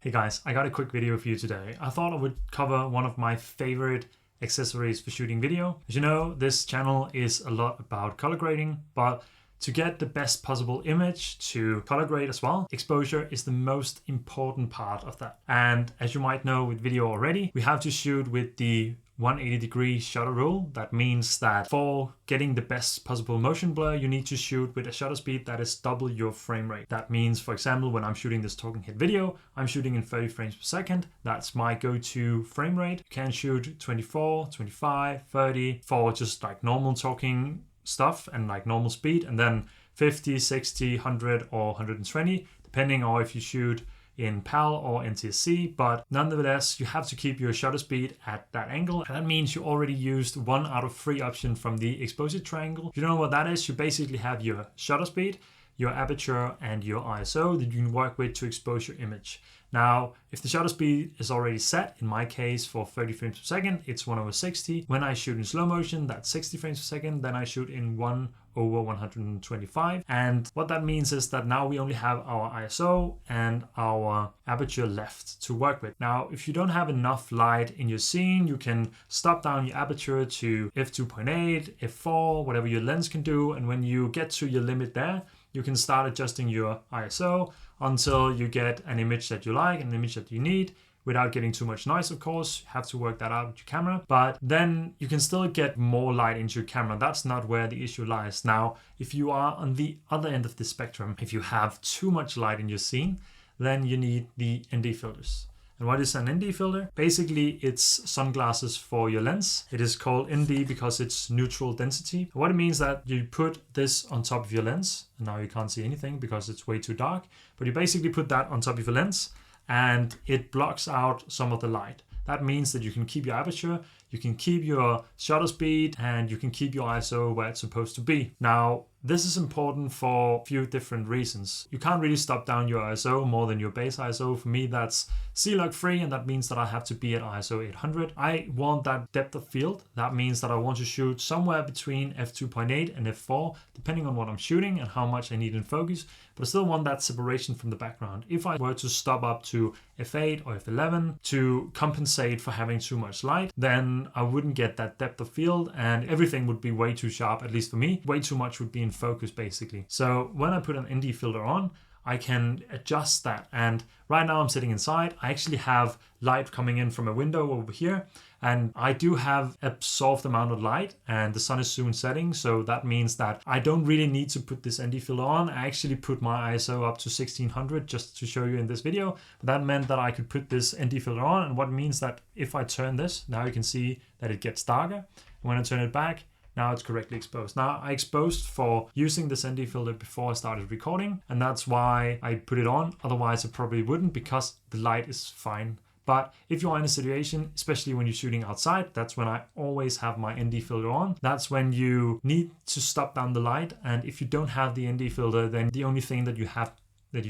Hey guys, I got a quick video for you today. I thought I would cover one of my favorite accessories for shooting video. As you know, this channel is a lot about color grading, but to get the best possible image to color grade as well, exposure is the most important part of that. And as you might know with video already, we have to shoot with the 180-degree shutter rule. That means that for getting the best possible motion blur, you need to shoot with a shutter speed that is double your frame rate. That means, for example, when I'm shooting this talking head video, I'm shooting in 30 frames per second. That's my go-to frame rate. You can shoot 24, 25, 30 for just like normal talking stuff and like normal speed, and then 50, 60, 100 or 120, depending on if you shoot in PAL or NTSC, but nonetheless, you have to keep your shutter speed at that angle. And that means you already used 1 out of 3 option from the exposure triangle. If you don't know what that is, you basically have your shutter speed, your aperture, and your ISO that you can work with to expose your image. Now, if the shutter speed is already set, in my case for 30 frames per second, it's 1/60. When I shoot in slow motion, that's 60 frames per second. Then I shoot in 1/125. And what that means is that now we only have our ISO and our aperture left to work with. Now, if you don't have enough light in your scene, you can stop down your aperture to f2.8, f4, whatever your lens can do. And when you get to your limit there, you can start adjusting your ISO until you get an image that you like, an image that you need, without getting too much noise, of course. You have to work that out with your camera, but then you can still get more light into your camera. That's not where the issue lies. Now, if you are on the other end of the spectrum, if you have too much light in your scene, then you need the ND filters. And what is an ND filter? Basically, it's sunglasses for your lens. It is called ND because it's neutral density. What it means that you put this on top of your lens, and now you can't see anything because it's way too dark, but you basically put that on top of your lens and it blocks out some of the light. That means that you can keep your aperture, you can keep your shutter speed, and you can keep your ISO where it's supposed to be. Now, this is important for a few different reasons. You can't really stop down your ISO more than your base ISO. For me, that's C-Log free, and that means that I have to be at ISO 800. I want that depth of field. That means that I want to shoot somewhere between f2.8 and f4, depending on what I'm shooting and how much I need in focus, but I still want that separation from the background. If I were to stop up to f8 or f11 to compensate for having too much light, then I wouldn't get that depth of field and everything would be way too sharp, at least for me. Way too much would be in focus basically. So when I put an ND filter on, I can adjust that. And right now I'm sitting inside. I actually have light coming in from a window over here, and I do have a soft amount of light, and the sun is soon setting. So that means that I don't really need to put this ND filter on. I actually put my ISO up to 1600 just to show you in this video. But that meant that I could put this ND filter on, and what means that if I turn this, now you can see that it gets darker. And when I turn it back, now it's correctly exposed. Now I exposed for using this ND filter before I started recording, and that's why I put it on. Otherwise I probably wouldn't, because the light is fine. But if you are in a situation, especially when you're shooting outside, that's when I always have my ND filter on. That's when you need to stop down the light. And if you don't have the ND filter, then the only thing that you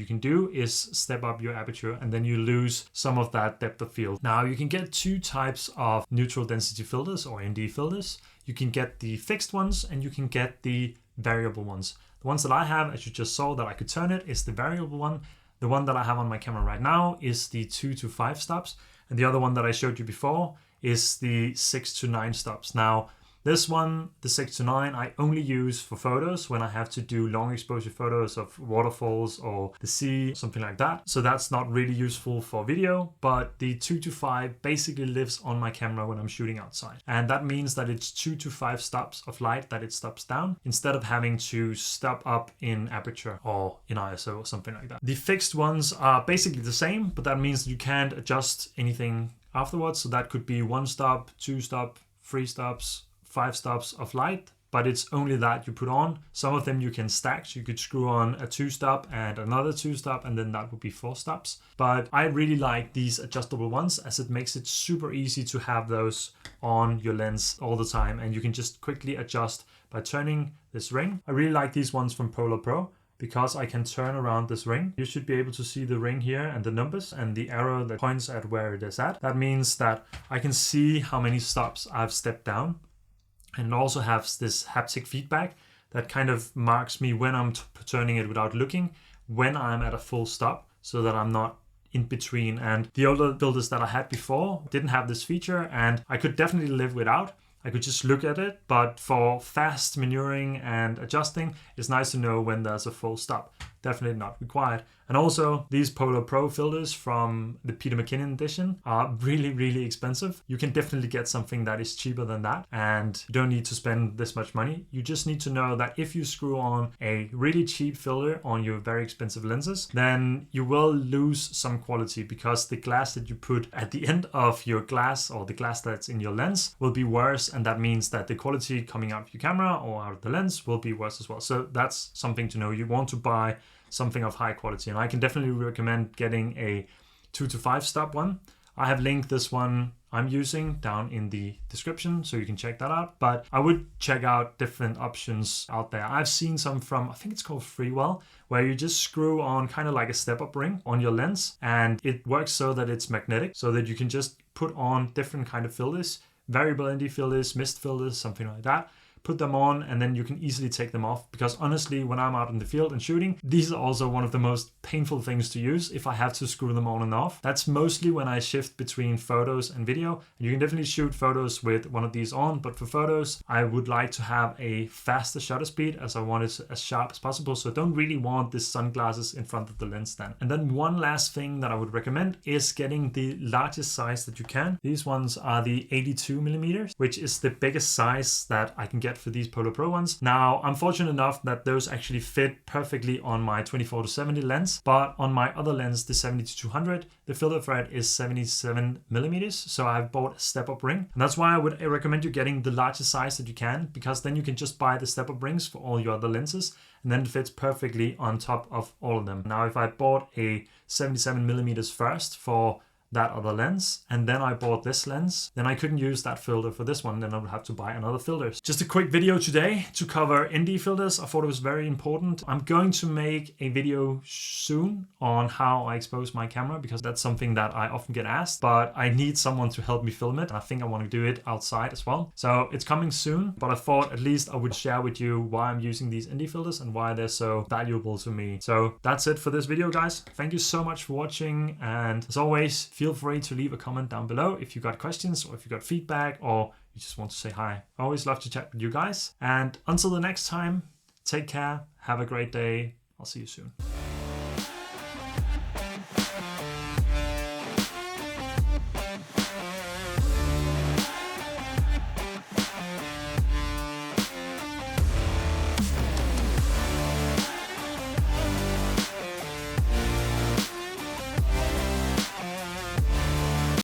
can do is step up your aperture, and then you lose some of that depth of field. Now you can get 2 types of neutral density filters or ND filters. You can get the fixed ones and you can get the variable ones. The ones that I have, as you just saw that I could turn it, is the variable one. The one that I have on my camera right now is the 2 to 5 stops. And the other one that I showed you before is the 6 to 9 stops. Now, this one, the 6 to 9, I only use for photos when I have to do long exposure photos of waterfalls or the sea, something like that. So that's not really useful for video, but the 2 to 5 basically lives on my camera when I'm shooting outside. And that means that it's 2 to 5 stops of light that it stops down, instead of having to step up in aperture or in ISO or something like that. The fixed ones are basically the same, but that means that you can't adjust anything afterwards. So that could be 1 stop, 2 stop, 3 stops, 5 stops of light, but it's only that you put on. Some of them you can stack, so you could screw on a 2 stop and another 2 stop, and then that would be 4 stops. But I really like these adjustable ones, as it makes it super easy to have those on your lens all the time, and you can just quickly adjust by turning this ring. I really like these ones from Polar Pro, because I can turn around this ring. You should be able to see the ring here and the numbers and the arrow that points at where it is at. That means that I can see how many stops I've stepped down, and it also has this haptic feedback that kind of marks me when I'm turning it without looking, when I'm at a full stop, so that I'm not in between. And the older filters that I had before didn't have this feature, and I could definitely live without. I could just look at it, but for fast maneuvering and adjusting, it's nice to know when there's a full stop. Definitely not required. And also, these Polar Pro filters from the Peter McKinnon edition are really, really expensive. You can definitely get something that is cheaper than that, and you don't need to spend this much money. You just need to know that if you screw on a really cheap filter on your very expensive lenses, then you will lose some quality, because the glass that you put at the end of your glass, or the glass that's in your lens, will be worse, and that means that the quality coming out of your camera or out of the lens will be worse as well. So that's something to know. You want to buy something of high quality, and I can definitely recommend getting a 2 to 5 stop one. I have linked this one I'm using down in the description, so you can check that out. But I would check out different options out there. I've seen some from, I think it's called Freewell, where you just screw on kind of like a step-up ring on your lens, and it works so that it's magnetic, so that you can just put on different kind of filters, variable ND filters, mist filters, something like that. Put them on, and then you can easily take them off, because honestly, when I'm out in the field and shooting, these are also one of the most painful things to use if I have to screw them on and off. That's mostly when I shift between photos and video, and you can definitely shoot photos with one of these on, but for photos I would like to have a faster shutter speed, as I want it as sharp as possible, so I don't really want this sunglasses in front of the lens stand. And then one last thing that I would recommend is getting the largest size that you can. These ones are the 82 millimeters, which is the biggest size that I can get for these Polar Pro ones. Now, I'm fortunate enough that those actually fit perfectly on my 24-70 lens, but on my other lens, the 70-200, the filter thread is 77 millimeters, so I've bought a step-up ring, and that's why I would recommend you getting the largest size that you can, because then you can just buy the step-up rings for all your other lenses, and then it fits perfectly on top of all of them. Now, if I bought a 77 millimeters first for that other lens, and then I bought this lens, then I couldn't use that filter for this one, then I would have to buy another filter. Just a quick video today to cover ND filters. I thought it was very important. I'm going to make a video soon on how I expose my camera, because that's something that I often get asked, but I need someone to help me film it, and I think I want to do it outside as well. So it's coming soon, but I thought at least I would share with you why I'm using these ND filters and why they're so valuable to me. So that's it for this video, guys. Thank you so much for watching, and as always, feel free to leave a comment down below if you got questions, or if you got feedback, or you just want to say hi. I always love to chat with you guys. And until the next time, take care, have a great day. I'll see you soon.